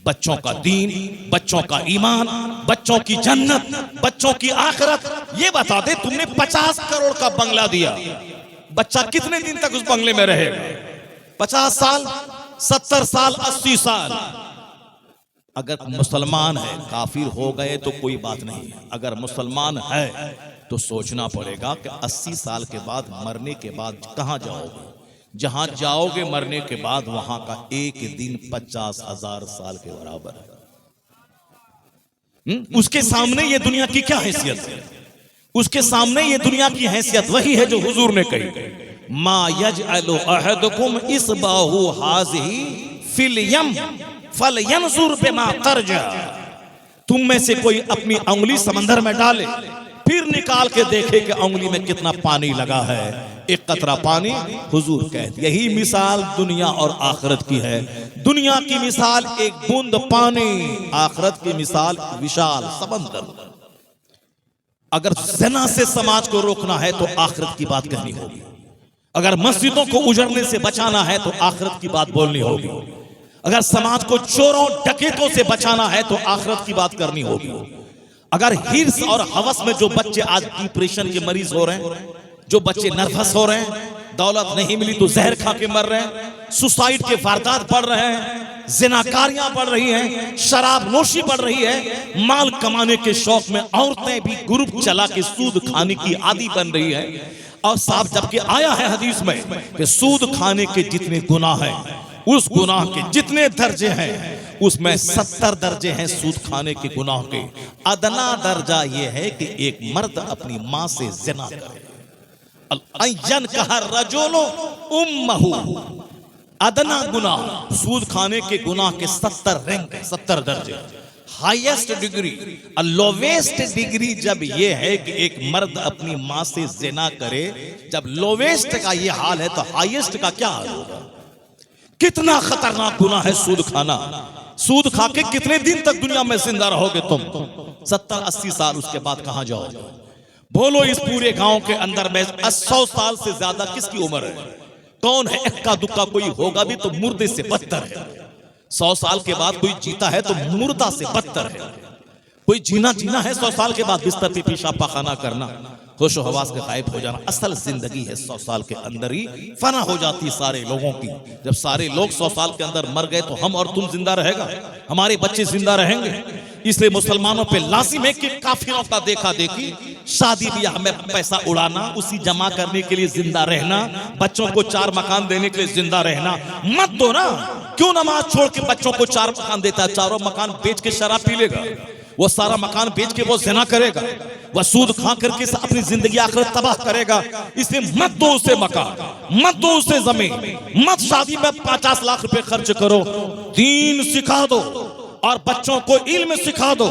बच्चों का दीन, बच्चों का ईमान, बच्चों की जन्नत, बच्चों की आखिरत। ये बता दे, तुमने 50 करोड़ का बंगला दिया, बच्चा कितने दिन तक उस बंगले में रहेगा? 50 साल, 70 साल, 80 साल। अगर मुसलमान है, काफिर हो गए तो कोई बात नहीं है। अगर मुसलमान है तो सोचना पड़ेगा कि 80 साल के बाद, मरने के बाद कहां जाओगे? जहां जाओगे मरने के बाद, वहां का एक दिन 50,000 साल के बराबर है। उसके सामने ये दुनिया की क्या हैसियत है? उसके सामने ये दुनिया की हैसियत वही है जो हुजूर ने कही, मा यजअलु अहदुकुम इसबाहु हाज़िही फिल यम फलयंजुर बिमा तरजा। तुम में से कोई अपनी उंगली समंदर में डाले, फिर निकाल के देखे कि उंगली में कितना पानी लगा है, एक कतरा पानी। हुजूर कहते यही मिसाल दुनिया और आखिरत की है। दुनिया की मिसाल एक बूंद पानी, आखिरत की मिसाल विशाल समंदर। अगर ज़िना से समाज को रोकना है तो आखिरत की बात कहनी होगी। अगर मस्जिदों को उजड़ने से बचाना है तो आखिरत की बात बोलनी होगी। अगर समाज को चोरों डकैतों से बचाना है तो आखिरत की बात करनी होगी। अगर हिर्स और हवस में जो बच्चे आज डिप्रेशन के मरीज हो रहे हैं, जो बच्चे नर्वस हो रहे हैं, दौलत नहीं मिली तो जहर खा के मर रहे हैं, सुसाइड के वारदात बढ़ रहे हैं, जिनाकारियां बढ़ रही हैं, शराब नोशी बढ़ रही है, माल कमाने के शौक में औरतें भी ग्रुप चला के सूद खाने की आदी बन रही है। और साहब, जबकि आया है हदीस में कि सूद खाने के जितने गुनाह हैं, उस गुनाह के जितने दर्जे हैं, उसमें 70 दर्जे हैं सूद खाने के गुनाह के। अदना दर्जा यह है कि एक मर्द अपनी मां से ज़िना करे। रजुलु उम्महु, अदना गुनाह, सूद खाने के गुनाह के 70 रैंक, 70 दर्जे। हाईएस्ट डिग्री, लोवेस्ट डिग्री जब ये है कि एक मर्द अपनी मां से ज़िना करे, जब लोवेस्ट का ये हाल है तो हाईएस्ट का क्या हाल होगा? कितना खतरनाक गुनाह है सूद खाना। सूद खा के कितने दिन तक दुनिया में जिंदा रहोगे तुम? 70-80 साल, उसके बाद कहां जाओगे? बोलो, इस पूरे गांव के अंदर में 100 साल से ज्यादा किसकी उम्र है? कौन है? इक्का दुक्का कोई होगा भी तो मुर्दे से बदतर है। 100 साल के बाद कोई जीता है तो मुर्दा से बदतर है। कोई जीना है 100 साल के बाद बिस्तर पे पेशाब पाखाना करना, होशो हवास के गायब हो जाना। असल जिंदगी है 100 साल के अंदर ही फना हो जाती सारे लोगों की। जब सारे लोग 100 साल के अंदर मर गए तो हम और तुम जिंदा रहेगा, हमारे बच्चे जिंदा रहेंगे। इसलिए मुसलमानों पे लाजिम है कि काफिरों का देखा देखी, शादी ब्याह में पैसा उड़ाना, उसी जमा करने के लिए जिंदा रहना, बच्चों को 4 मकान देने के लिए जिंदा रहना मत दो ना। क्यों नमाज छोड़ के बच्चों को 4 मकान देता है? 4 मकान बेच के शराब पी लेगा, वो सारा मकान बेच के वो ज़िना करेगा, वह सूद खा करके अपनी जिंदगी आखिरत तबाह करेगा। इसलिए मत दो उसे मकान, मत दो उसे जमीन, मत शादी में 50 लाख रुपए खर्च करो। दीन सिखा दो और बच्चों को इल्म सिखा दो।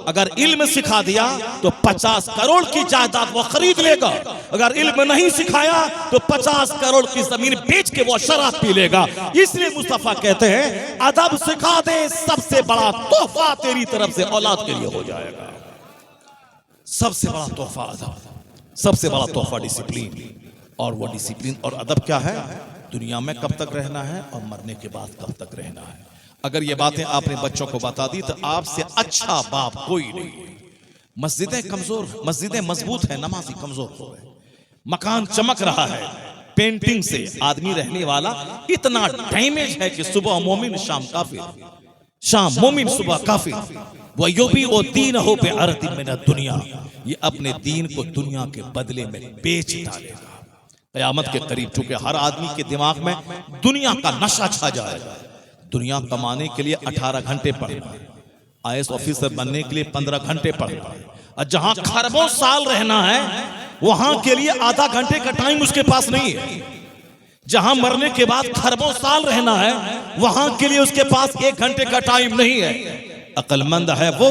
अगर इल्म सिखा दिया तो 50 करोड़ की जायदाद वो खरीद लेगा। अगर इल्म नहीं सिखाया तो 50 करोड़ की जमीन बेच के वो शराब पी लेगा। इसलिए मुस्तफा कहते हैं, अदब सिखा दे, सबसे बड़ा तोहफा तेरी तरफ से औलाद के लिए हो जाएगा। सबसे बड़ा तोहफा अदब, सबसे बड़ा तोहफा डिसिप्लिन। और वो डिसिप्लिन और अदब क्या है? दुनिया में कब तक रहना है और मरने के बाद कब तक रहना है। अगर ये बातें आपने बच्चों को बता दी तो आपसे अच्छा बाप कोई नहीं। मस्जिदें कमजोर, मस्जिदें मजबूत है, नमाजी कमजोर हो गए। मकान चमक रहा है, पेंटिंग से आदमी रहने वाला इतना डैमेज है कि सुबह मोमिन शाम काफिर, शाम मोमिन सुबह काफिर। वयुबी ओ दीन हो पे अर्द में दुनिया, ये अपने दीन को दुनिया के बदले में बेच डालेगा क़यामत के करीब। चूंकि हर आदमी के दिमाग में दुनिया का नशा छा जाएगा। दुनिया कमाने के लिए 18 घंटे पढ़ना है, IAS ऑफिसर बनने के लिए 15 घंटे पढ़ना है, और जहां खरबों साल रहना है वहां के लिए आधा घंटे का टाइम उसके पास नहीं है। जहां मरने के बाद खरबों साल रहना है वहां के लिए उसके पास 1 घंटे का टाइम नहीं है। अक्लमंद है वो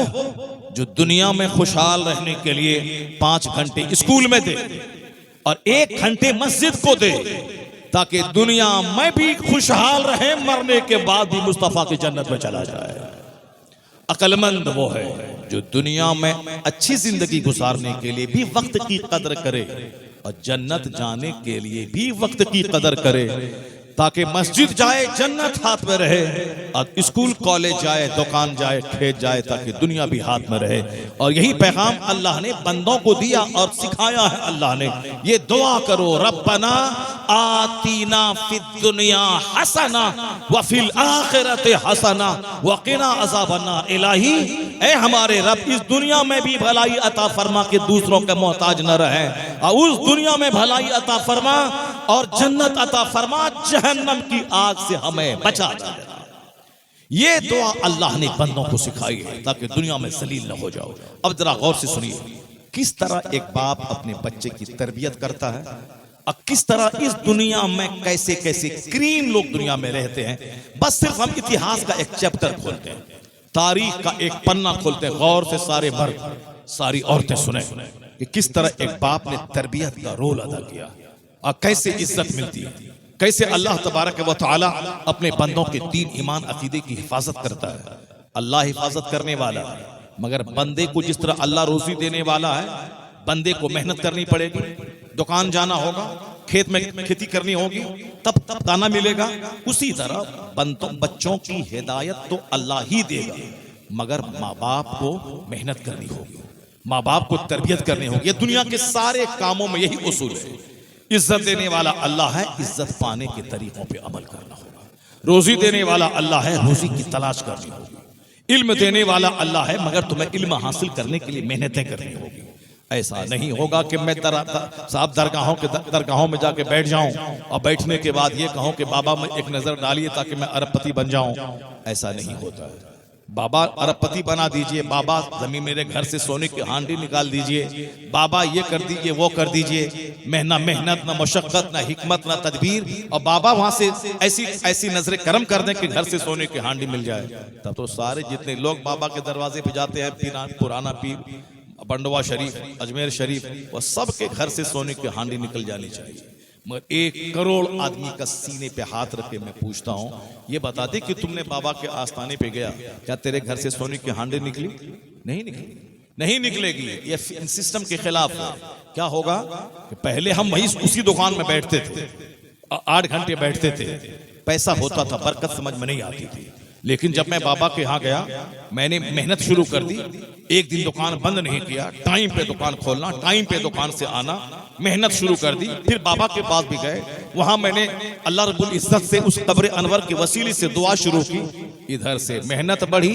जो दुनिया में खुशहाल रहने के लिए 5 घंटे स्कूल में दे और 1 घंटे मस्जिद को दे, ताकि दुनिया में भी खुशहाल रहे, मरने के बाद भी मुस्तफा की जन्नत में चला जाए। अक्लमंद वो है जो दुनिया में अच्छी जिंदगी गुजारने के लिए भी वक्त की कदर करे और जन्नत जाने के लिए भी वक्त की कदर करे। ताकि मस्जिद जाए जन्नत हाथ में रहे, और स्कूल कॉलेज जाए, दुकान जाए, खेत जाए, ताकि दुनिया भी हाथ में रहे। और यही पैगाम अल्लाह ने बंदों को दिया और सिखाया है। अल्लाह ने ये दुआ करो, रब्बना आतीना फिद दुनिया हसना व फिल आखिरति हसना व क़िना अज़ाबन्नार। इलाही, ए हमारे रब, इस दुनिया में भी भलाई अता फरमा के दूसरों के मोहताज न रहे, और उस दुनिया में भलाई अता फरमा और जन्नत अता फरमा, जहन्नम की आग से हमें बचा देना। ये दुआ अल्लाह ने बंदों को सिखाई है ताकि दुनिया में जलील न हो जाओ। अब जरा गौर से सुनिए, किस तरह एक बाप अपने बच्चे की तरबियत करता है, और किस तरह इस दुनिया में कैसे कैसे क्रीम लोग दुनिया में रहते हैं। बस सिर्फ हम इतिहास का एक चैप्टर खोलते हैं, तारीख का एक पन्ना खोलते हैं, गौर से सारे मर्द सारी औरतें सुने कि किस तरह एक बाप ने तरबियत का रोल अदा किया और कैसे इज्जत मिलती है, कैसे अल्लाह तबारक व तआला अपने बंदों के दीन ईमान अकीदे की हिफाजत करता है। अल्लाह हिफाजत करने वाला है, मगर बंदे को जिस तरह अल्लाह रोजी देने वाला है, बंदे को मेहनत करनी पड़ेगी, दुकान जाना होगा, खेत में खेती करनी होगी, तब दाना मिलेगा। उसी तरह बच्चों की हिदायत तो अल्लाह ही देगा, मगर माँ बाप को मेहनत करनी होगी, माँ बाप को तरबियत करनी होगी। ये दुनिया के सारे कामों में यही उसूल है। इज्जत देने वाला अल्लाह है, इज्जत पाने के तरीकों पे अमल करना होगा। रोजी देने वाला अल्लाह है, रोजी की तलाश करनी होगी। इल्म देने वाला अल्लाह है, मगर तुम्हें इल्म हासिल करने के लिए मेहनतें करनी होगी। ऐसा नहीं होगा कि मैं साहब दरगाहों में जाके बैठ जाऊं और बैठने के बाद ये कहूं कि बाबा मैं एक नजर डालिए ताकि मैं अरबपति बन जाऊं। ऐसा नहीं होता है। बाबा अरबपति बना दीजिए, बाबा जमीन मेरे घर से सोने की हांडी निकाल दीजिए, बाबा ये कर दीजिए, वो कर दीजिए, मेहनत न मशक्कत न हिकमत न तदबीर, और बाबा वहां से ऐसी नजरें करम कर दें कि घर से सोने की हांडी मिल जाए। तब तो सारे जितने लोग बाबा के दरवाजे पे जाते हैं, पुराना पीर, बंडवा शरीफ, अजमेर शरीफ, वह सबके घर से सोने की हांडी निकल जानी चाहिए। मगर 1 करोड़ आदमी का सीने पे हाथ रख के मैं पूछता हूं, ये बता दे कि तुमने बाबा के आस्थाने पे गया, क्या तेरे घर से सोने की हांडी निकली? नहीं निकली, नहीं निकलेगी। ये सिस्टम के खिलाफ है। क्या होगा कि पहले हम वही उसी दुकान में बैठते थे, 8 घंटे बैठते थे, पैसा होता था, बरकत समझ में नहीं आती थी। लेकिन जब मैं बाबा के यहाँ गया, मैंने मेहनत शुरू कर दी। एक दिन दुकान बंद नहीं किया, टाइम पे दुकान खोलना, टाइम पे दुकान से आना, मेहनत शुरू कर दी। फिर बाबा के पास भी गए, वहां मैंने अल्लाह रब्बुल इज्जत से उस कब्र अनवर के वसीले से दुआ शुरू की। इधर से मेहनत बढ़ी,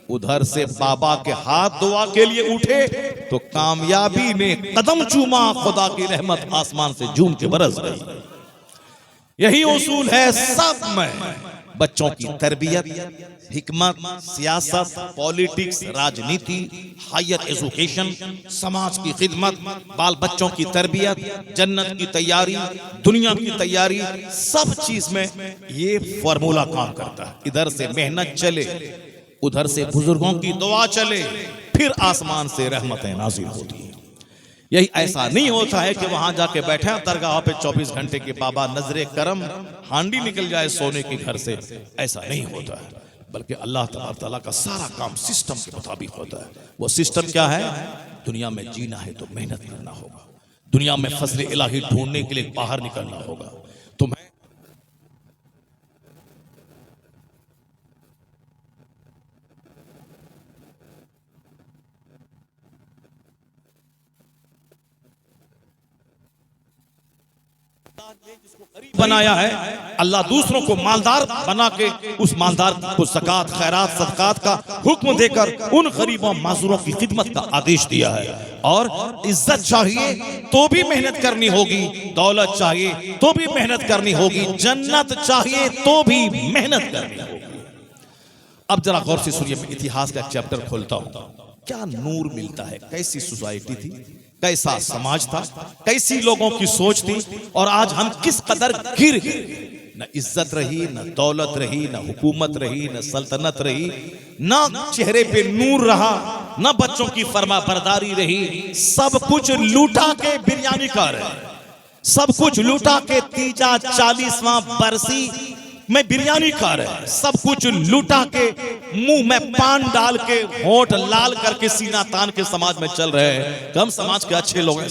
उधर से बाबा के हाथ दुआ के लिए उठे तो कामयाबी ने कदम चूमा, खुदा की रहमत आसमान से झूम के बरस गई। यही उसूल है सब में। बच्चों की तरबियत, हिकमत, सियासत, पॉलिटिक्स, राजनीति, हायर एजुकेशन, समाज की खिदमत, बाल बच्चों की तरबियत, जन्नत की तैयारी, दुनिया की तैयारी, सब चीज में ये फॉर्मूला काम करता है। इधर से मेहनत चले, उधर से बुजुर्गों की दुआ चले, फिर आसमान से रहमतें नाज़िल होती हैं। यही ऐसा नहीं होता है कि वहां जाके बैठे दरगाह पे 24 घंटे के बाबा नजरे करम हांडी निकल जाए सोने के घर से। ऐसा नहीं होता है, बल्कि अल्लाह तबारक तआला का सारा काम सिस्टम के मुताबिक होता है। वो सिस्टम क्या है? दुनिया में जीना है तो मेहनत करना होगा, दुनिया में फजल इलाही ढूंढने के लिए बाहर निकलना होगा। तुम्हें बनाया है, अल्लाह दूसरों को मालदार बना के उस मालदार को ज़कात, खैरात, सदकात का हुक्म देकर उन गरीबों माजूरों की खिदमत का आदेश दिया है। और इज्जत चाहिए तो भी मेहनत करनी होगी, दौलत चाहिए तो भी मेहनत करनी होगी, जन्नत चाहिए तो भी मेहनत करनी होगी। अब जरा गौर से सुनिए, मैं इतिहास का चैप्टर खोलता हूं। क्या नूर मिलता है, कैसी सोसाइटी थी, कैसा समाज था, कैसी लोगों की सोच थी, और आज हम किस कदर गिर गए। न इज्जत रही, न दौलत रही, न हुकूमत रही, न सल्तनत रही, न चेहरे पे नूर रहा, न बच्चों की फरमा बरदारी रही। सब कुछ लूटा के बिरयानी खा रहे, सब कुछ लूटा के तीजा 40वां बरसी मैं बिरयानी खा रहे, सब कुछ लुटा के, मुंह में पान डाल के, होंठ लाल करके, सीना तान के समाज में चल रहे हैं। हम समाज के अच्छे लोग हैं,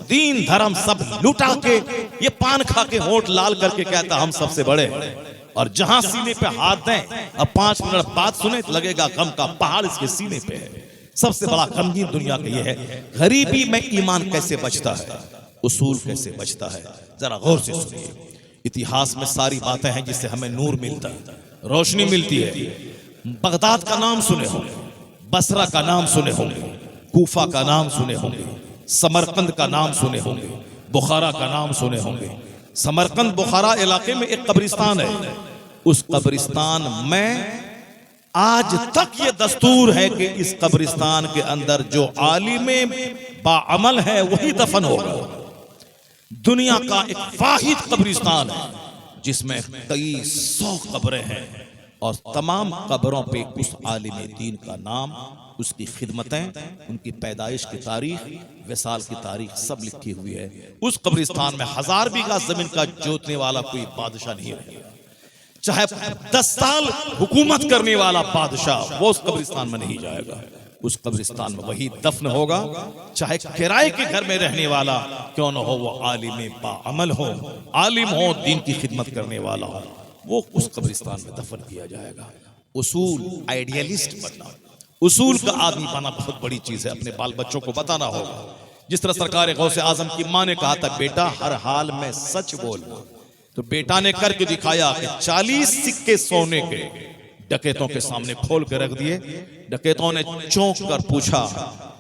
दीन धर्म सब लुटा के, ये पान खा के होंठ लाल करके कहता हम सबसे बड़े हैं। और जहां सीने पे हाथ दें और 5 मिनट बाद सुने तो लगेगा गम का पहाड़ इसके सीने पे है। सबसे बड़ा गमगीन दुनिया का ये है, गरीबी में ईमान कैसे बचता है, उसूल कैसे बचता है, जरा गौर से सुनिए। इतिहास में सारी बातें हैं जिससे हमें नूर मिलता है, रोशनी मिलती है। बगदाद का नाम सुने होंगे, बसरा का नाम सुने होंगे, कूफा का नाम सुने होंगे, समरकंद का नाम सुने होंगे, बुखारा का नाम सुने होंगे। समरकंद बुखारा इलाके में एक कब्रिस्तान है। उस कब्रिस्तान में आज तक ये दस्तूर है कि इस कब्रिस्तान के अंदर जो आलिमे बाअमल है वही दफन होगा। दुनिया का एक वाहिद कब्रिस्तान है जिसमें कई 100 कब्रें हैं और तमाम कब्रों पे उस आलिमे दीन का नाम, उसकी खिदमतें, उनकी पैदाइश की तारीख, विसाल की तारीख सब लिखी हुई है। उस कब्रिस्तान में 1000 बीघा जमीन का जोतने वाला कोई बादशाह नहीं रहेगा, चाहे 10 साल हुकूमत करने वाला बादशाह वो उस कब्रिस्तान में नहीं जाएगा। उस कब्रिस्तान में वही दफन होगा, चाहे किराए के घर में रहने वाला क्यों न हो, वो आलिम बाअमल हो, आलिम हो, दीन की खिदमत करने वाला हो, वो उस कब्रिस्तान में दफन किया जाएगा। उसूल, आइडियलिस्ट बनना, उसूल का आदमी बना बहुत बड़ी चीज है। अपने बाल बच्चों को बताना होगा। जिस तरह सरकार गौसे आजम की माँ ने कहा था, बेटा हर हाल में सच बोलना, तो बेटा ने करके दिखाया कि 40 सिक्के सोने के डकैतों के सामने खोल के रख दिए। डकैतों ने चौंक कर पूछा,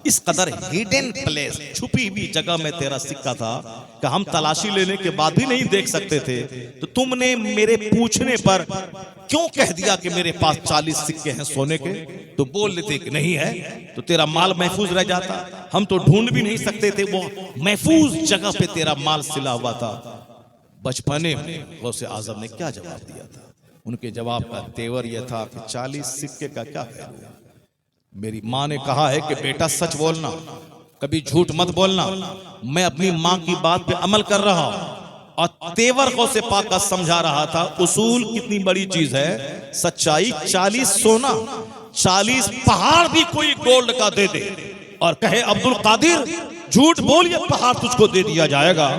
इस कदर हिडन प्लेस, छुपी हुई जगह में तेरा सिक्का था कि हम तलाशी लेने के बाद भी नहीं देख सकते थे, तो तुमने मेरे पूछने पर क्यों कह दिया कि मेरे पास 40 सिक्के हैं सोने के? तो बोल लेते कि नहीं है तो तेरा माल महफूज रह जाता। हम तो ढूंढ भी नहीं सकते थे, वो महफूज जगह पे तेरा माल सिला हुआ था। बचपने में गौसे आजम ने क्या जवाब दिया था? उनके जवाब का तेवर यह था कि 40 सिक्के का क्या पहलू। मेरी माँ ने कहा है कि बेटा सच बोलना, कभी झूठ मत बोलना। मैं अपनी माँ की बात पे अमल कर रहा हूँ और तेवर गौसे पाक का समझा रहा था। उसूल कितनी बड़ी चीज है, सच्चाई। 40 सोना, 40 पहाड़ भी कोई गोल्ड का दे दे और कहे अब्दुल कादिर झूठ बोल, ये पहाड़ तुझको दे दिया जाएगा।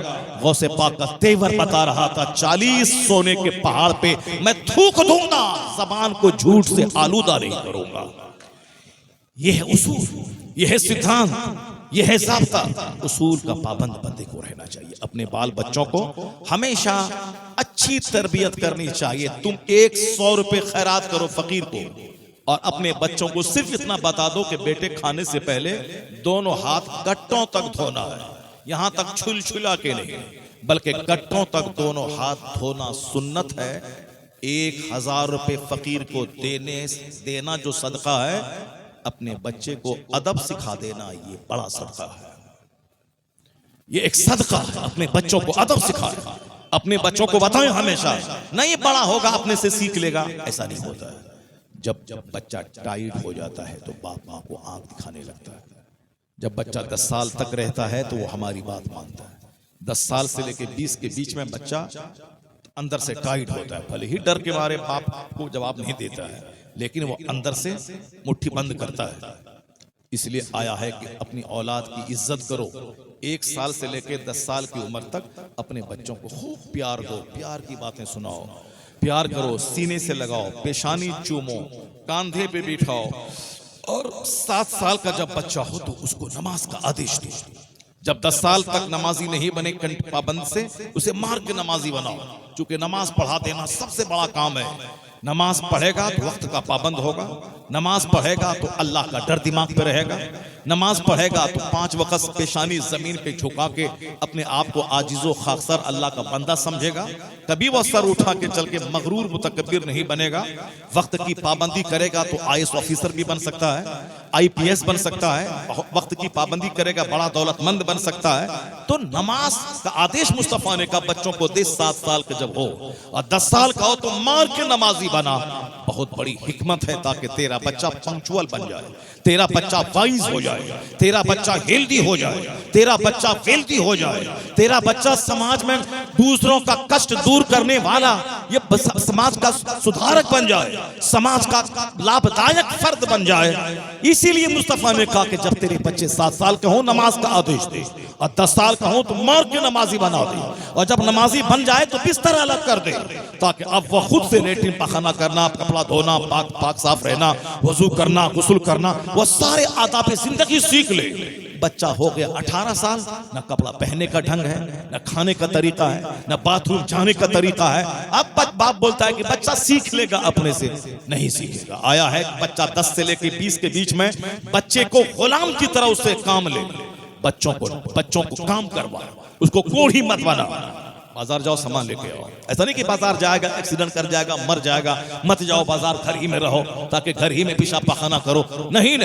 गौसे पाक का तेवर बता रहा था, 40 सोने के पहाड़ पे मैं थूक दूंगा, जबान को झूठ से आलूदा नहीं करूंगा। यह है उसूल, यह है सिद्धांत, यह है ज़ाब्ता। उसूल का पाबंद बंदे को रहना चाहिए। अपने बाल बच्चों को हमेशा अच्छी तरबियत करनी चाहिए। तुम 100 रुपए खैरात करो फकीर को और अपने बच्चों को सिर्फ इतना बता दो कि बेटे खाने से पहले दोनों हाथ गट्टों तक धोना है। यहां तक छुलछुला के नहीं, बल्कि गट्टों तक दोनों हाथ धोना सुन्नत है। 1000 रुपए फकीर को देना जो सदका है, अपने बच्चे को अदब सिखा देना ये बड़ा सदका है। ये एक सदका है। अपने बच्चों को अदब सिखाए, अपने बच्चों को बताएं हमेशा, नहीं बड़ा होगा अपने से सीख लेगा, ऐसा नहीं होता है। जब बच्चा टाइट हो जाता है तो बाप माँ को आंख दिखाने लगता है। जब बच्चा 10 साल तक रहता है तो वो हमारी बात मानता है। 10 साल से लेकर 20 के बीच में बच्चा अंदर से टाइट होता है। भले ही डर के मारे बाप को जवाब नहीं देता है, लेकिन वो अंदर से मुट्ठी बंद करता है। इसलिए आया है कि अपनी औलाद की इज्जत करो। 1 साल से लेकर 10 साल की उम्र तक अपने बच्चों को खूब प्यार दो, प्यार की बातें सुनाओ, प्यार करो, सीने से लगाओ, पेशानी चूमो, कांधे पे बिठाओ। और 7 साल का जब बच्चा हो तो उसको नमाज का आदेश दो। जब 10 साल तक नमाजी नहीं बने पाबंद से, उसे मार के नमाजी बनाओ। क्योंकि नमाज पढ़ा देना सबसे बड़ा काम है। नमाज पढ़ेगा तो वक्त का पाबंद होगा, नमाज पढ़ेगा तो अल्लाह का डर दिमाग पे रहेगा, नमाज पढ़ेगा तो 5 वक्त पेशानी जमीन पे झुका के अपने आप को आजिज़ो खाकसर अल्लाह का बंदा समझेगा। कभी वह सर उठा के चल के मगरूर मुतकब्बिर नहीं बनेगा। वक्त की पाबंदी करेगा तो IAS ऑफिसर भी बन सकता है, IPS बन सकता है। वक्त की पाबंदी करेगा, बड़ा दौलतमंद बन सकता है। तो नमाज का आदेश मुस्तफा ने कहा बच्चों को दे। 7 साल के जब जब हो, और 10 साल का हो तो मार के नमाजी बना। बहुत बड़ी हिकमत है ताकि तेरा बच्चा पंक्चुअल बन जाए, तेरा बच्चा वाइज हो जाए, तेरा बच्चा हेल्दी हो जाए, तेरा बच्चा वेल्दी हो जाए, तेरा बच्चा समाज में दूसरों का कष्ट दूर करने वाला, ये समाज का सुधारक बन जाए, समाज का लाभदायक फर्द बन जाए। इसीलिए मुस्तफा ने कहा कि जब तेरे बच्चे 7 साल के हो नमाज का आदेश दे, और 10 साल का हो तो मार के नमाजी बना दे, और जब नमाजी बन जाए तो बिस्तर अलग कर दे, ताकि अब वह खुद से लेटरिन पखाना करना, कपड़ा धोना, पाक साफ रहना, वजू करना, गुस्ल करना, वो सारे आदाब जिंदगी सीख ले। बच्चा हो गया 18 साल, न कपड़ा पहनने का ढंग है, न खाने का तरीका है, न बाथरूम जाने का तरीका है। अब बाप बोलता है कि बच्चा सीख लेगा, अपने से नहीं सीखेगा। आया है बच्चा 10 से लेकर 20 के बीच में बच्चे को गुलाम की तरह उससे काम ले, बच्चों को काम करवा, उसको कोढ़ी मत बना। बाजार जाओ सामान लेके आओ, ऐसा नहीं कि बाजार जाएगा एक्सीडेंट कर जाएगा मर जाएगा, मत जाओ बाजार, घर ही में रहो ताकि घर ही में पेशाब पखाना करो। नहीं,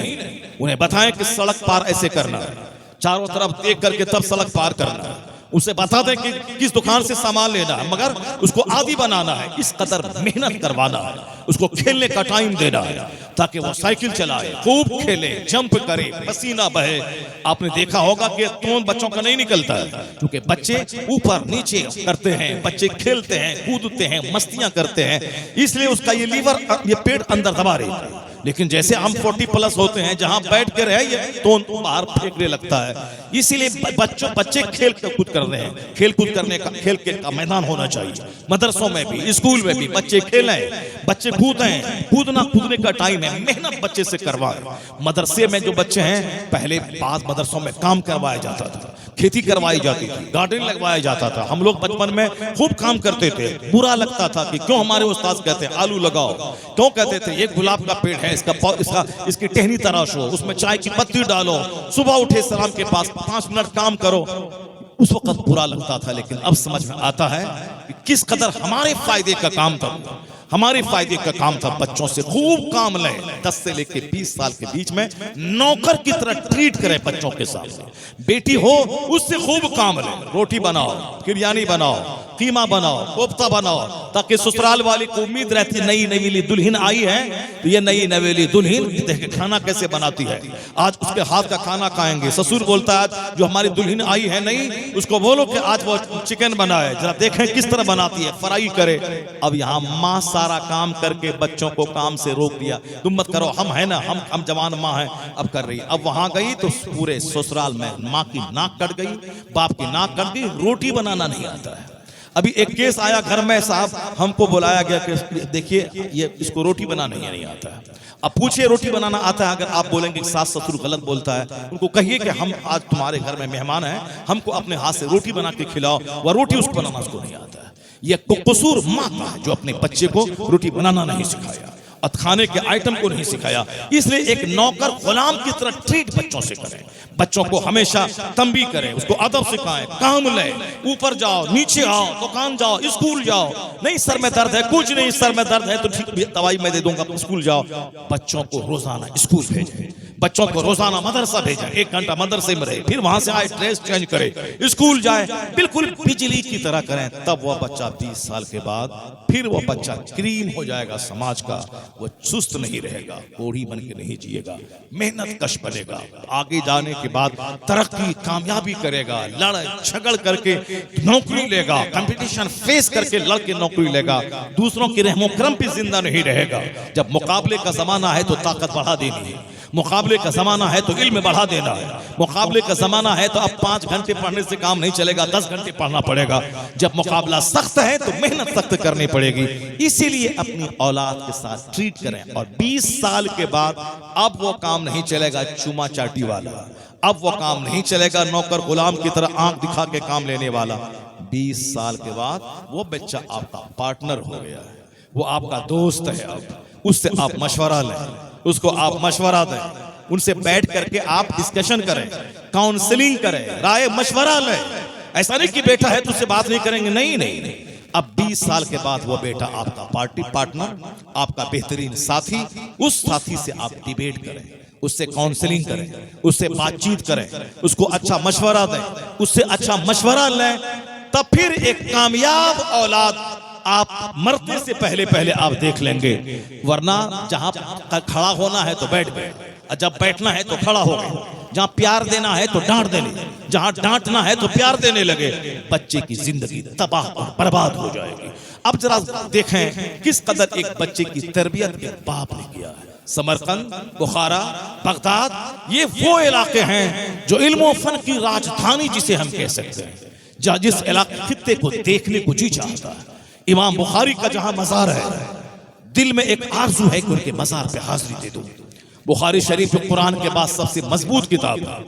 उन्हें बताएं कि सड़क पार ऐसे करना है, चारों तरफ देख करके तब सड़क पार करना है। उसे बता दें कि किस दुकान से सामान लेना है, मगर उसको आदी बनाना है, इस कदर मेहनत करवाना है, उसको खेलने का टाइम देना है ताकि वो साइकिल चलाए, खूब खेले, जंप करे, पसीना बहे। आपने देखा होगा कि तोन बच्चों का नहीं निकलता है, क्योंकि बच्चे ऊपर नीचे करते हैं, बच्चे खेलते हैं, कूदते हैं, मस्तियां करते हैं, इसलिए उसका ये लीवर, ये पेट अंदर दबा रही है। लेकिन जैसे हम 40+ होते हैं, जहां बैठ के रहे ये तोन बाहर फेंकने लगता है। इसीलिए बच्चे खेल कूद कर रहे हैं, खेल कूद करने का, खेल के का मैदान होना चाहिए। मदरसों में भी, स्कूल में भी बच्चे खेलें, बच्चे कूदें, कूदने का टाइम है, मेहनत बच्चे से करवाएं। मदरसे में जो बच्चे हैं, पहले बाद मदरसों में काम करवाया जाता था, खेती करवाई जाती थी, गार्डन लगवाया जाता था। हम लोग बचपन में खूब काम करते थे, बुरा लगता था कि क्यों हमारे उस्ताद कहते हैं आलू लगाओ, क्यों कहते थे ये गुलाब का पेड़ है, इसकी टहनी तराशो, उसमें चाय की पत्ती डालो, सुबह उठे सलाम के पास 5 मिनट काम करो। उस वक्त बुरा लगता था, लेकिन अब समझ में आता है कि किस कदर हमारे फायदे का काम था, हमारे फायदे का काम था। बच्चों से खूब काम लें, 10 से लेकर 20 साल के बीच में नौकर की तरह ट्रीट करें बच्चों के साथ। बेटी हो उससे खूब काम लें, रोटी बनाओ, बिरयानी बनाओ, कीमा बनाओ, कोफ्ता बनाओ, ताकि ससुराल वाली को उम्मीद रहती है नई नवेली दुल्हन आई है तो ये नई नवेली दुल्हन देख खाना कैसे बनाती है, आज उसके हाथ का खाना खाएंगे। ससुर बोलता है आज जो हमारी दुल्हन आई है नई, उसको बोलो कि आज वो चिकन बनाए, जरा देखें किस तरह बनाती है, फ्राई करे। अब यहाँ माँ सारा काम करके बच्चों को काम से रोक दिया, तुम मत करो, हम है ना, हम जवान माँ है, अब कर रही। अब वहां गई तो पूरे ससुराल में माँ की नाक कट गई, बाप की नाक कट गई, रोटी बनाना नहीं आता है। अभी एक केस आया घर में, साहब हमको बुलाया गया कि देखिए ये इसको रोटी बनाना नहीं आता है। अब पूछिए रोटी बनाना आता है? अगर आप बोलेंगे कि सास ससुर गलत बोलता है, उनको कहिए कि हम आज तुम्हारे घर में मेहमान हैं, हमको अपने हाथ से रोटी बना के खिलाओ, वह रोटी उसको बनाना उसको नहीं आता है। यह कसूर माँ का है जो अपने बच्चे को रोटी बनाना नहीं सिखाया और खाने के आइटम को नहीं सिखाया। इसलिए एक नौकर गुलाम की तरह ट्रीट बच्चों से करें, बच्चों को हमेशा तंबी करें, उसको अदब सिखाएं, काम ले, ऊपर जाओ, नीचे आओ, दुकान जाओ, स्कूल जाओ। नहीं सर में दर्द है, कुछ नहीं सर में दर्द है तो ठीक दवाई मैं दे दूंगा, स्कूल जाओ। बच्चों को रोजाना स्कूल भेजें, बच्चों को रोजाना मदरसा भेजें, 1 घंटा मदरसे में रहे, फिर वहां से आए ड्रेस चेंज करे, स्कूल जाए, बिल्कुल बिजली की तरह करें। तब वह बच्चा 20 साल के बाद फिर वह बच्चा क्रीम हो जाएगा समाज का, वो सुस्त नहीं रहेगा, कोढ़ी बन के नहीं जिएगा, मेहनत कश बनेगा, आगे जाने के बाद तरक्की कामयाबी करेगा, लड़ झगड़ करके नौकरी लेगा, कंपटीशन फेस करके लड़के नौकरी लेगा, दूसरों के रहमो करम पे जिंदा नहीं रहेगा। जब मुकाबले का जमाना है तो ताकत बढ़ा देनी है, मुकाबले का जमाना है तो इल्म बढ़ा देना है, मुकाबले का जमाना है तो अब 5 घंटे पढ़ने से काम नहीं चलेगा, 10 घंटे पढ़ना पड़ेगा। जब मुकाबला सख्त है तो मेहनत सख्त करनी पड़ेगी। इसीलिए अपनी औलाद के साथ ट्रीट करें। और 20 साल के बाद अब वो काम नहीं चलेगा चूमा चाटी वाला, अब वो काम नहीं चलेगा नौकर गुलाम की तरह आंख दिखा के काम लेने वाला। 20 साल के बाद वो बच्चा आपका पार्टनर हो गया है, वो आपका दोस्त है। अब उससे आप मशवरा लें, उसको आप मशवरा दें, उनसे बैठ करके आप डिस्कशन करें, काउंसलिंग करें, राय मशवरा लें। ऐसा नहीं कि बेटा है तो उससे बात नहीं करेंगे, नहीं। अब 20 साल के बाद वो बेटा आपका पार्टी पार्टनर, आपका बेहतरीन साथी, उस साथी से आप डिबेट करें, उससे काउंसलिंग करें, उससे बातचीत करें, उसको अच्छा मशवरा दें, उससे अच्छा मशवरा लें, तब फिर एक कामयाब औलाद आप मरने से पहले पहले आप देख लेंगे, वरना जहां खड़ा होना है तो बैठ गए, और जब बैठना है तो खड़ा हो गए, जहां प्यार देना है तो डांट देने, जहां डांटना है तो प्यार देने लगे, बच्चे की जिंदगी तबाह और बर्बाद हो जाएगी। अब जरा देखें किस कदर एक बच्चे की तरबियत एक बाप ने किया है। समरकंद, बुखारा, बगदाद, ये वो इलाके हैं जो इल्म और फन की राजधानी जिसे हम कह सकते हैं, जहाँ जिस इलाके खित्ते को देखने को जी चाहता है। इमाम बुखारी का जहां मजार है, दिल में एक आरजू है कि उनके मजार पे हाजिरी दे दूं। बुखारी शरीफ जो कुरान के बाद सबसे मजबूत किताब है,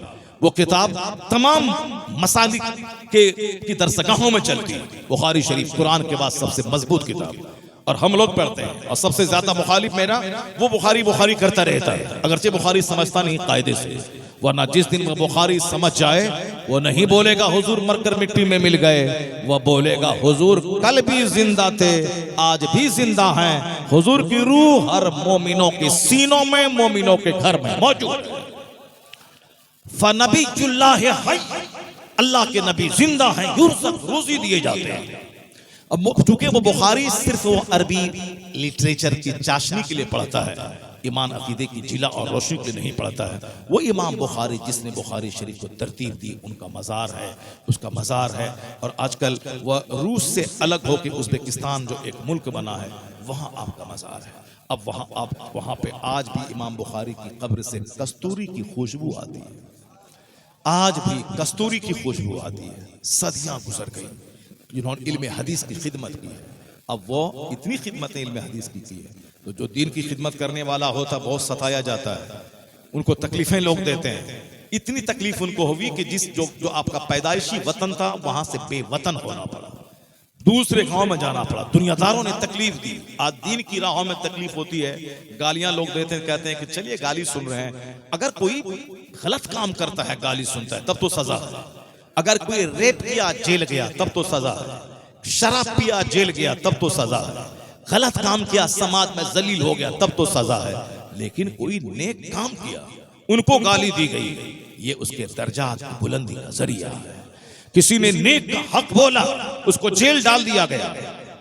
वो किताब तमाम मसालिक की दरसगाहों में चलती है। बुखारी शरीफ कुरान के बाद सबसे मजबूत किताब, और हम लोग पढ़ते हैं, और सबसे ज्यादा मुखालिफ मेरा वो बुखारी करता रहता है, अगरचे बुखारी समझता नहीं कायदे से, वरना जिस दिन वो बुखारी समझ जाए वो नहीं बोलेगा हुजूर मरकर मिट्टी में मिल गए, वह बोलेगा हुजूर कल भी जिंदा थे, आज भी जिंदा हैं, हुजूर की रूह हर मोमिनों के सीनों में, मोमिनों के घर में मौजूद है। फनबीयुल्लाह हय, अल्लाह के नबी जिंदा हैं, युरज़क़, रोजी दिए जाते हैं। अब चूंकि वो बुखारी सिर्फ वो अरबी लिटरेचर की चाशनी के लिए पढ़ता है, ईमान अकीदे की जिला और रोशनी के लिए नहीं पढ़ता है। वो इमाम बुखारी जिसने बुखारी शरीफ को तरतीब दी, उनका मज़ार है, उसका मज़ार है। और आजकल वह रूस से अलग होकर उज़्बेकिस्तान जो एक मुल्क बना है, वहाँ आपका मज़ार है। अब वहाँ पे आज भी इमाम बुखारी की कब्र से कस्तूरी की खुशबू आती है, आज भी कस्तूरी की खुशबू आती है। सदियाँ गुजर गई जिन्होंने इल्म हदीस की खिदमत की है, अब वो इतनी खिदमतें इल्म हदीस की है, तो जो दीन की खिदमत करने वाला होता बहुत सताया जाता है, उनको तकलीफें लोग देते हैं। इतनी तकलीफ उनको हुई कि जो आपका पैदाइशी वतन था वहां से बेवतन होना पड़ा, दूसरे गांव में जाना पड़ा। दुनियादारों ने तकलीफ दी। आज दीन की राहों में तकलीफ होती है, गालियां लोग देते हैं, कहते हैं कि चलिए गाली सुन रहे हैं। अगर कोई गलत काम करता है गाली सुनता है तब तो सजा है, अगर कोई रेप किया जेल गया तब तो सजा है, शराब पिया जेल गया तब तो सजा है, गलत काम किया समाज में जलील हो गया तब तो सजा है। लेकिन कोई नेक काम किया उनको गाली दी गई, ये उसके दर्जात की बुलंदी का जरिया है। किसी ने नेक का हक बोला, उसको जेल डाल दिया गया।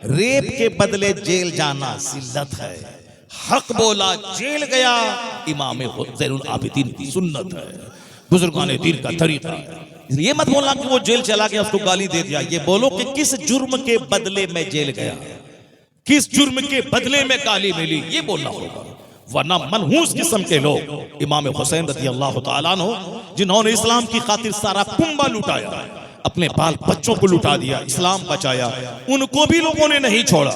रेप के बदले जेल जाना जिल्लत है, हक बोला जेल गया, इमाम ज़ैनुल आबिदीन की सुन्नत है, बुजुर्गान दीन का तरीका है। ये मत बोलना कि वो जेल चला गया उसको गाली दे दिया, ये बोलो कि किस जुर्म के बदले में जेल गया, किस जुर्म के बदले में गाली मिली, ये बोलना होगा। वरना मनहूस किस्म के लोग, इमाम हुसैन रज़ी अल्लाह तआला अन्हु, जिन्होंने इस्लाम की खातिर सारा कुंबा लुटाया, अपने बाल बच्चों को लुटा दिया, इस्लाम बचाया, उनको भी लोगों ने नहीं छोड़ा,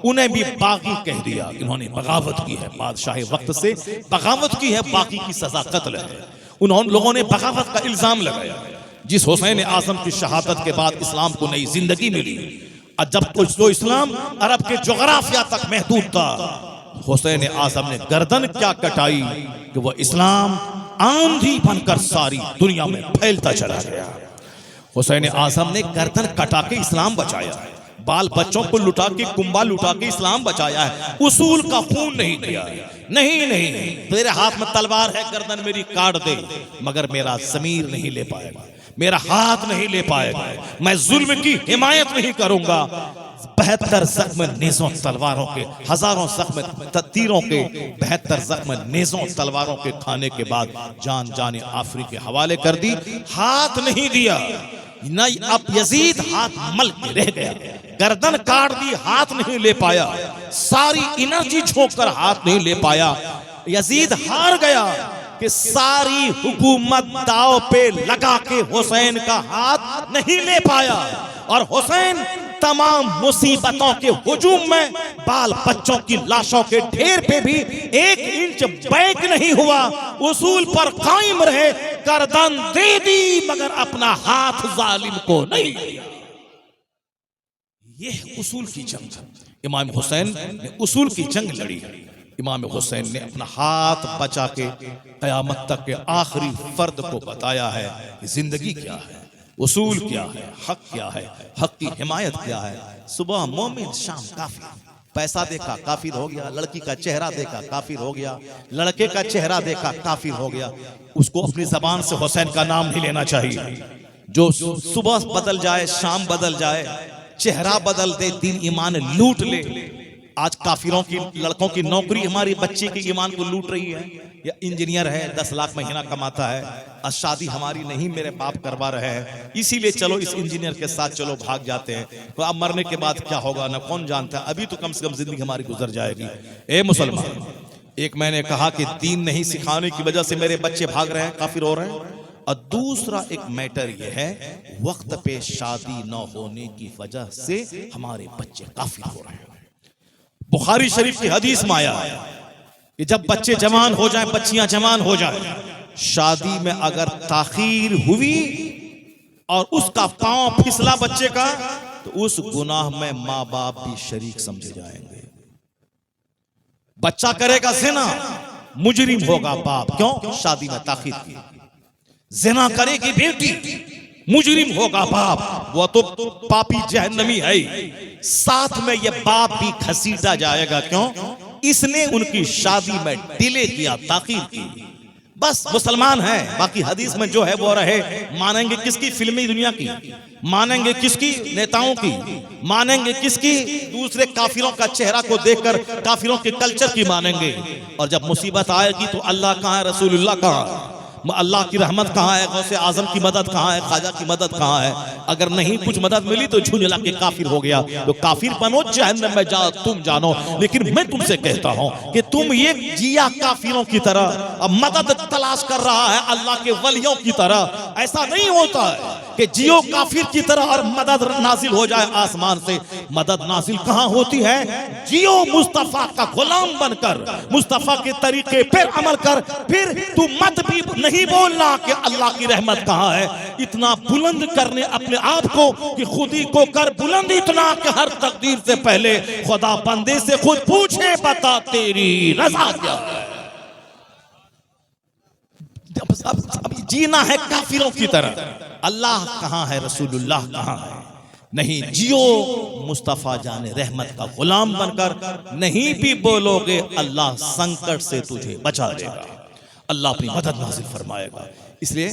उन्हें भी बागी कह दिया। इन्होंने बगावत की है, बादशाह वक्त से बगावत की है, बाकी की सजा कत्ल है। उन्होंने लोगों ने बगावत का इल्जाम लगाया। जिस हुसैन आजम की शहादत के बाद इस्लाम को नई जिंदगी मिली, और जब तो इस्लाम अरब के जोग्राफिया तक महदूद था, हुसैन आजम ने गर्दन क्या कटाई कि वह इस्लाम आंधी बनकर सारी दुनिया में फैलता चला गया। हुसैन आजम ने गर्दन कटा के इस्लाम बचाया, बाल बच्चों को लुटा के, कुंबा लुटा के इस्लाम बचाया है, उसूल का खून नहीं किया है। नहीं नहीं, मेरे हाथ में तलवार है, गर्दन मेरी काट दे, मगर मेरा ज़मीर नहीं ले पाएगा, मेरा हाथ नहीं ले पाएगा, मैं जुल्म की हिमायत नहीं करूंगा। 72 जख्म नेज़ों तलवारों के, हजारों जख्म तीरों के, 72 जख्म नेज़ों तलवारों के खाने के बाद जान आफरी के हवाले कर दी, हाथ नहीं दिया। न अब यजीद हाथ मल के रह गया, गर्दन काट दी, हाथ नहीं ले पाया, सारी एनर्जी झोंक कर हाथ नहीं ले पाया। यजीद हार गया कि सारी हुकूमत दाव पे लगा के हुसैन का हाथ नहीं ले पाया, और हुसैन तमाम मुसीबतों के हुजूम में बाल बच्चों की लाशों के ढेर पे भी 1 इंच बैक नहीं हुआ, उसूल पर कायम रहे, गर्दन दे दी मगर अपना हाथ जालिम को नहीं दिया। यह उसूल की जंग, इमाम हुसैन ने उसूल की जंग लड़ी। इमाम हुसैन ने अपना हाथ बचा के कयामत तक के आखिरी फर्द को बताया है कि जिंदगी क्या है, उसूल क्या है, हक क्या है, हक की हिमायत क्या है। सुबह मोमिन, शाम काफिर, पैसा देखा काफिर हो गया, लड़की का चेहरा देखा काफिर हो गया, लड़के का चेहरा देखा काफिर हो गया। उसको अपनी जबान से हुसैन का नाम नहीं लेना चाहिए। जो सुबह बदल जाए, शाम बदल जाए, चेहरा बदल दे, दीन ईमान लूट ले। आज काफिरों की लड़कों की नौकरी हमारे बच्चे के ईमान को लूट रही है। या इंजीनियर है, 10 लाख महीना कमाता है, आज शादी हमारी नहीं मेरे बाप करवा रहे हैं, इसीलिए चलो इस इंजीनियर के साथ चलो भाग जाते हैं। तो अब मरने के बाद क्या होगा ना कौन जानता है, अभी तो कम से कम जिंदगी हमारी गुजर जाएगी। ए मुसलमान, एक मैंने कहा कि दीन नहीं सिखाने की वजह से मेरे बच्चे भाग रहे हैं, काफिर हो रहे हैं। और दूसरा एक मैटर ये है, वक्त पे शादी न होने की वजह से हमारे बच्चे काफिर हो रहे हैं। बुखारी शरीफ की हदीस में आया है कि जब बच्चे जवान हो जाएं, बच्चियां जवान हो जाएं, शादी में अगर ताखीर हुई और उसका पांव फिसला बच्चे का, तो उस गुनाह में मां बाप भी शरीक समझे जाएंगे। बच्चा करेगा जिना, मुजरिम होगा बाप, क्यों? शादी में ताखीर की। जिना करेगी बेटी, मुजरिम होगा बाप, वो तो पापी जहन्नमी है। साथ में ये बाप भी घसीटा जाएगा, क्यों? इसने उनकी शादी में डिले किया, ताखीर की। बस मुसलमान है, बाकी हदीस में जो है वो रहे। मानेंगे किसकी? फिल्मी दुनिया की। मानेंगे किसकी? नेताओं की। मानेंगे किसकी? दूसरे काफिरों का चेहरा को देखकर काफिरों के कल्चर की मानेंगे। और जब मुसीबत आएगी तो अल्लाह कहाँ है, रसूलुल्लाह कहाँ है, अल्लाह की रहमत कहाँ है, गौसे आजम की मदद कहाँ है, ख्वाजा की मदद कहाँ है। अगर नहीं कुछ मदद मिली तो झुंझला के काफिर हो गया। तो काफिर बनो, जहन्नम में जाओ, तुम जानो। लेकिन मैं तुमसे कहता हूं कि तुम ये जिया काफिरों की तरह, अब मदद तलाश कर रहा है अल्लाह के वलियों की तरह। ऐसा नहीं होता है कि जियो काफिर की तरह और मदद नाजिल हो जाए आसमान से। मदद नाजिल कहां होती है? जियो मुस्तफा का गुलाम बनकर, मुस्तफा के तरीके पर अमल कर। फिर तू मत भी नहीं बोलना कि अल्लाह की रहमत कहां है। इतना बुलंद करने अपने आप को कि खुद ही को कर बुलंद इतना कि हर तकदीर से पहले खुदा बंदे से खुद पूछे, बता तेरी रजा क्या है। अब जीना है काफिरों की तरह। अल्लाह कहां है, रसूलुल्लाह कहां है? नहीं, जियो मुस्तफा जाने रहमत का गुलाम बनकर। नहीं भी बोलोगे, अल्लाह संकट से तुझे बचा देगा, अल्लाह अपनी मदद नाज़िल फरमाएगा। इसलिए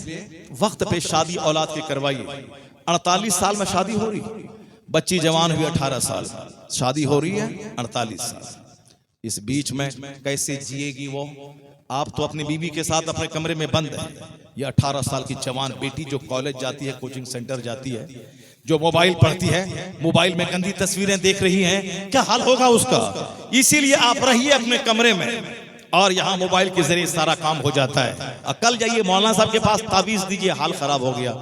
वक्त पे शादी औलाद की करवाइए। 48 साल में शादी हो रही, बच्ची जवान हुई 18 साल, शादी हो रही है 48 साल। इस बीच में कैसे जिएगी वो? आप तो अपनी बीवी के साथ अपने कमरे में बंद है। ये 18 साल की जवान बेटी जो कॉलेज जाती है, कोचिंग सेंटर जाती है, जो मोबाइल पढ़ती है, मोबाइल में गंदी तस्वीरें देख रही हैं, क्या हाल होगा उसका? इसीलिए आप रहिए अपने कमरे में और यहाँ मोबाइल के जरिए सारा काम हो जाता है। कल जाइए मौलाना साहब के पास, तावीज दीजिए, हाल खराब हो गया।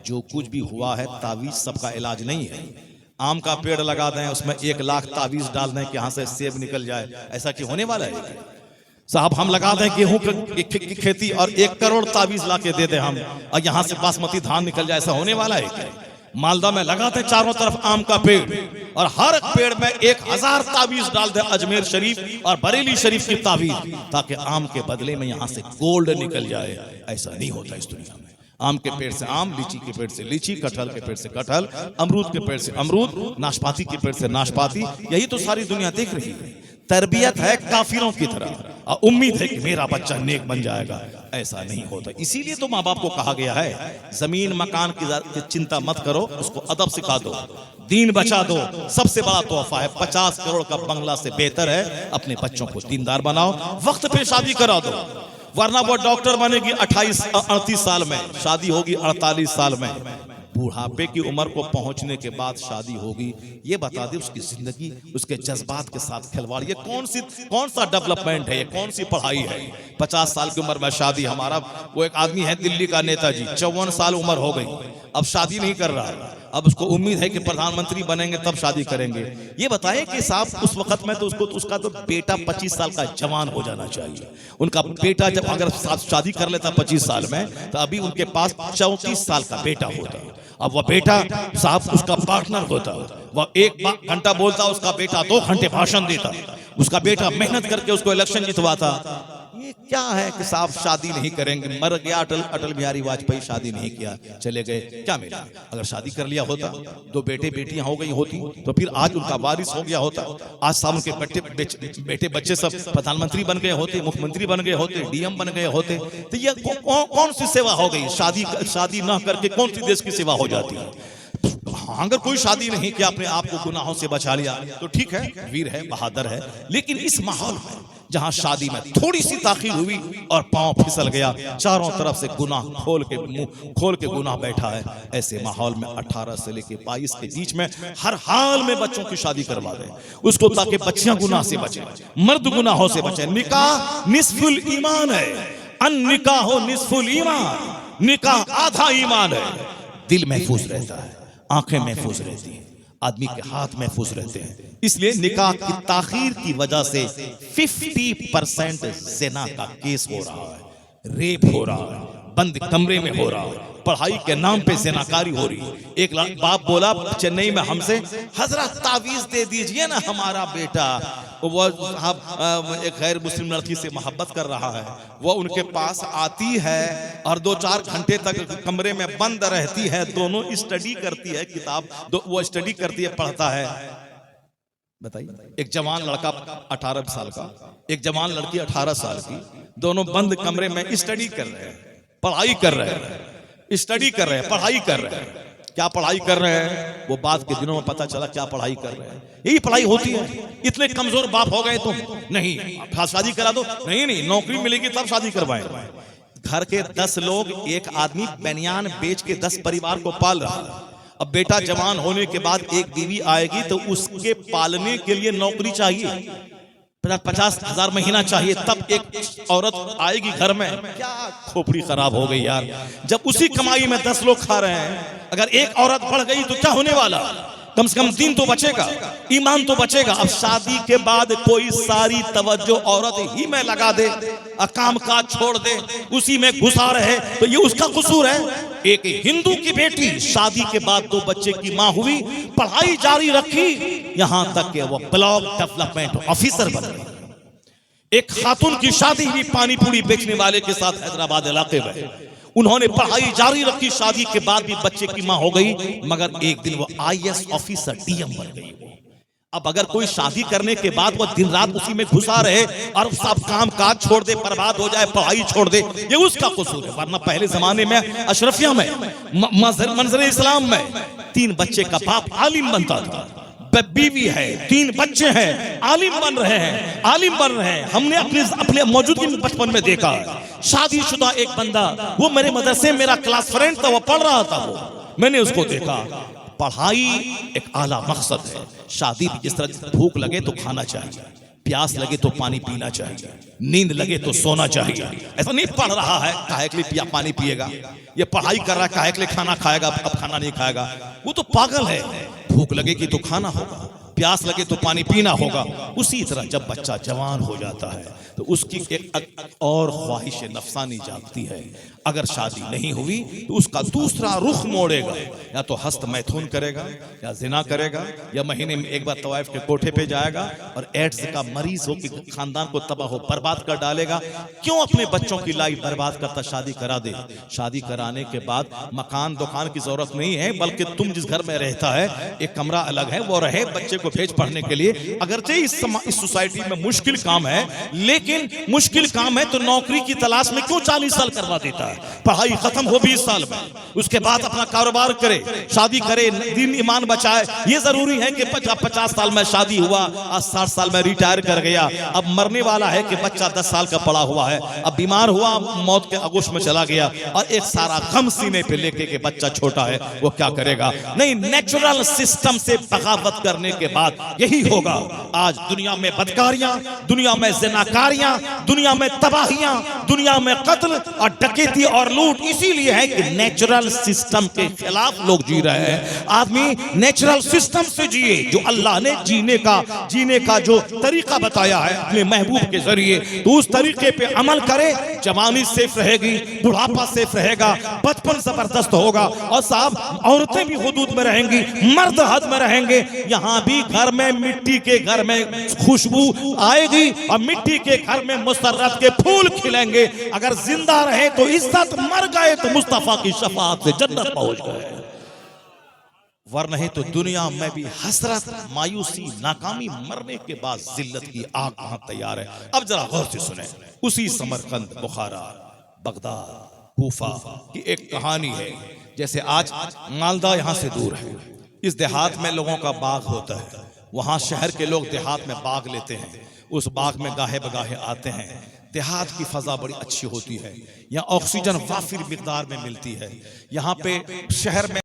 जो कुछ भी हुआ है, तावीज सबका इलाज नहीं है। आम का पेड़ लगा दें, उसमें 1 लाख तावीज डाल दें कि यहाँ से सेब निकल जाए, ऐसा कि होने वाला है? साहब हम लगा दें गेहूं की खेती और 1 करोड़ तावीज ला के दे दें हम, और यहाँ से बासमती धान निकल जाए, ऐसा होने वाला है? मालदा में लगाते चारों तरफ आम का पेड़ और हर पेड़ में 1000 तावीज डाल दे अजमेर शरीफ और बरेली शरीफ की तावीज, ताकि आम के बदले में यहाँ से गोल्ड निकल जाए। ऐसा नहीं होता इस दुनिया में। आम के पेड़ से आम, लीची के पेड़ से लीची, कटहल के पेड़ से कटहल, अमरूद के पेड़ से अमरूद, नाशपाती के पेड़ से नाशपाती। यही तो सारी दुनिया देख रही है। तरबियत है काफिरों की तरह और उम्मीद है कि मेरा बच्चा नेक बन जाएगा। ऐसा नहीं होता। इसीलिए तो माँ बाप को कहा गया है, जमीन मकान की चिंता मत करो, उसको अदब सिखा दो, दीन बचा दो। सबसे बड़ा तोहफा है। 50 करोड़ का बंगला से बेहतर है अपने बच्चों को दीनदार बनाओ, वक्त पे शादी करा दो। वरना वो डॉक्टर बनेगी 38 साल में, शादी होगी 48 साल में। बुढ़ापे की उम्र को पहुंचने के बाद शादी होगी। ये बता दे उसकी जिंदगी, उसके जज्बात के साथ खिलवाड़। ये कौन सा डेवलपमेंट है? ये कौन सी पढ़ाई है? 50 साल की उम्र में शादी। हमारा वो एक आदमी है दिल्ली का नेताजी, 54 साल उम्र हो गई, अब शादी नहीं कर रहा। अब उसको उम्मीद है कि प्रधानमंत्री बनेंगे तब शादी करेंगे। ये बताएं कि साहब उस वक्त में तो उसका तो बेटा 25 साल का जवान हो जाना चाहिए। उनका बेटा जब अगर शादी कर लेता 25 साल में, तो अभी उनके पास 34 साल का बेटा होता। अब वह बेटा साहब उसका पार्टनर होता, वह 1 घंटा बोलता, उसका बेटा 2 घंटे भाषण देता, उसका बेटा मेहनत करके उसको इलेक्शन जितवाता। ये क्या है कि साहब शादी नहीं करेंगे? मर गया अटल बिहारी वाजपेयी, शादी नहीं किया, चले गए, क्या मिला? अगर शादी कर लिया होता, 2 बेटे बेटियां हो गई होती, तो फिर आज उनका वारिस हो गया होता। आज साहब उनके बेटे बच्चे सब प्रधानमंत्री बन गए होते, मुख्यमंत्री बन गए होते, डीएम बन गए होते। तो ये कौन सी सेवा हो गई? शादी ना करके कौन सी देश की सेवा हो जाती है? अगर कोई शादी नहीं कि अपने आप को गुनाहों से बचा लिया तो ठीक है, वीर है, बहादुर है। लेकिन इस माहौल में जहां शादी में थोड़ी सी ताखीर हुई और पांव फिसल गया, चारों तरफ से गुनाह खोल के मुंह खोल के गुनाह बैठा है, ऐसे माहौल में 18 से लेके 22 के बीच में हर हाल में बच्चों की शादी करवा दें उसको, ताकि बच्चियां गुनाह से बचे, मर्द गुनाहों से बचे। निकाह निस्फुल ईमान है, अन निकाह निस्फुल ईमान, निकाह आधा ईमान है। दिल महफूज रहता है, आंखें महफूज रहती हैं, आदमी के हाथ महफूज रहते हैं। इसलिए निकाह की ताखीर की वजह से 50% ज़िना का केस हो रहा है, रेप हो रहा है, बंद कमरे में हो रहा है, पढ़ाई के नाम पे ज़िनाकारी हो रही है। एक बाप बोला चेन्नई में हमसे, हजरत तावीज़ दे दीजिए ना, हमारा बेटा वो एक गैर मुस्लिम लड़की से मोहब्बत कर रहा है, वो उनके पास आती है और 2-4 घंटे तक कमरे में बंद रहती है, दोनों स्टडी करती है, किताब वो स्टडी करती है, पढ़ता है। बताइए, एक जवान लड़का 18 साल का, एक जवान लड़की 18 साल की, दोनों बंद कमरे में स्टडी कर रहे हैं, पढ़ाई कर रहे हैं, स्टडी कर रहे हैं, पढ़ाई कर रहे हैं। क्या पढ़ाई कर रहे हैं वो बाद के दिनों में पता चला क्या पढ़ाई कर रहे हैं। यही पढ़ाई होती है। इतने कमजोर बाप हो गए तुम, नहीं शादी करा दो, नहीं नौकरी मिलेगी तब शादी करवाएं। घर के 10 लोग, एक आदमी बनियान बेच के 10 परिवार को पाल रहा है। अब बेटा जवान होने के बाद एक बीवी आएगी तो उसके पालने के लिए नौकरी चाहिए, 50,000 महीना चाहिए, तब एक औरत आएगी घर में। क्या खोपड़ी खराब हो गई यार, जब उसी कमाई में 10 लोग खा रहे हैं। अगर एक औरत बढ़ गई तो क्या होने वाला, कम से कम दीन तो बचेगा, ईमान तो बचेगा। अब शादी के बाद कोई सारी तवज्जो औरत ही में लगा दे, काम काज छोड़ दे, उसी में घुसा रहे, तो ये उसका कसूर है। एक हिंदू की बेटी शादी के बाद 2 बच्चे की मां हुई, पढ़ाई जारी रखी, यहां तक कि वो ब्लॉक डेवलपमेंट ऑफिसर बन गई। एक खातून की शादी हुई पानी पूरी बेचने वाले के साथ हैदराबाद इलाके में, उन्होंने पढ़ाई जारी रखी, शादी के बाद भी बच्चे की मां हो गई, मगर एक दिन वो IAS ऑफिसर DM बन गई। अब अगर कोई शादी करने के बाद वो दिन रात उसी में घुसा रहे और सब काम काज छोड़ दे, बर्बाद हो जाए, पढ़ाई छोड़ दे, ये उसका कसूर है। वरना पहले जमाने में अशरफिया में, मंजर इस्लाम में 3 बच्चे का बाप आलिम बनता था, बीवी है, 3 बच्चे हैं, आलिम बन रहे हैं, आलिम बन रहे हैं। हमने अपने मौजूदगी में बचपन में देखा, शादीशुदा एक बंदा, वो मेरे मदरसे मेरा क्लास फ्रेंड था, वो पढ़ रहा था, वो मैंने उसको देखा। पढ़ाई एक आला मकसद है, शादी भी जिस तरह भूख लगे तो खाना चाहिए, प्यास लगे तो पानी पीना चाहिए, नींद लगे तो सोना चाहिए। ऐसा नहीं पढ़ रहा है काहे के लिए पानी पिएगा, ये पढ़ाई कर रहा है काहे के लिए खाना खाएगा, अब खाना नहीं खाएगा, वो तो पागल है। भूख लगेगी तो खाना होगा, प्यास लगे तो पानी पीना होगा। उसी तरह जब बच्चा जवान हो जाता है तो उसकी एक और ख्वाहिश नफसानी जागती है। अगर शादी नहीं हुई तो उसका दूसरा रुख मोड़ेगा, या तो हस्त मैथुन करेगा, या जिना करेगा, या महीने में एक बार तवाइफ के कोठे पे जाएगा और एड्स का मरीज हो कि खानदान को तबाह बर्बाद कर डालेगा। क्यों अपने बच्चों की लाइफ बर्बाद करता, शादी करा दे। शादी कराने के बाद मकान दुकान की जरूरत नहीं है, बल्कि तुम जिस घर में रहता है एक कमरा अलग है, वो रहे, बच्चे को भेज पढ़ने के लिए। अगरचे इस सोसाइटी में मुश्किल काम है, लेकिन मुश्किल काम है तो नौकरी की तलाश में क्यों 40 साल करवा देता है। पढ़ाई खत्म हो 20 साल में, उसके बाद अपना कारोबार करे, शादी करे, दीन ईमान बचाए। ये जरूरी है कि 50 साल में शादी हुआ, आज 60 साल में रिटायर कर गया, अब मरने वाला है कि बच्चा 10 साल का पड़ा हुआ है, अब बीमार हुआ, मौत के आगोश में चला गया, और एक सारा गम सीने पे लेके के बच्चा छोटा है, वो क्या करेगा। नहीं, नेचुरल सिस्टम से बगावत करने के बाद यही होगा। आज दुनिया में बदकारियां, दुनिया में ज़िनाकारियां, दुनिया में तबाहियां, दुनिया में कत्ल और डकैती और लूट इसीलिए है कि नेचुरल सिस्टम के खिलाफ लोग जी रहे हैं। आदमी नेचुरल सिस्टम से जिए, जो अल्लाह ने जीने का जो तरीका बताया है अपने महबूब के जरिए, तो उस तरीके पे अमल करे। जवानी सेफ रहेगी, बुढ़ापा सेफ रहेगा, बचपन जबरदस्त होगा, और साहब औरतें भी हुदूद में रहेंगी, मर्द हद में रहेंगे। यहाँ भी घर में मिट्टी के घर में खुशबू आएगी और मिट्टी के घर में मुसर्रत के फूल खिलेंगे। अगर जिंदा रहे तो इज्जत, मर गए तो मुस्तफा की शफाअत से जन्नत पहुंच गए। वरना है तो दुनिया में भी हसरत, मायूसी, नाकामी, मरने के बाद जिल्लत की आग कहां तैयार है। अब जरा गौर से सुने, उसी समरकंद, बुखारा, बगदाद, कूफा की एक कहानी है। जैसे आज मालदा यहां से दूर है, इस देहात में लोगों का बाग होता है, वहाँ शहर के लोग देहात में बाग लेते हैं, उस बाग में गाहे बगाहे आते हैं। देहात की फजा बड़ी अच्छी होती है, यहाँ ऑक्सीजन वाफिर मिकदार में मिलती है। यहाँ पे शहर में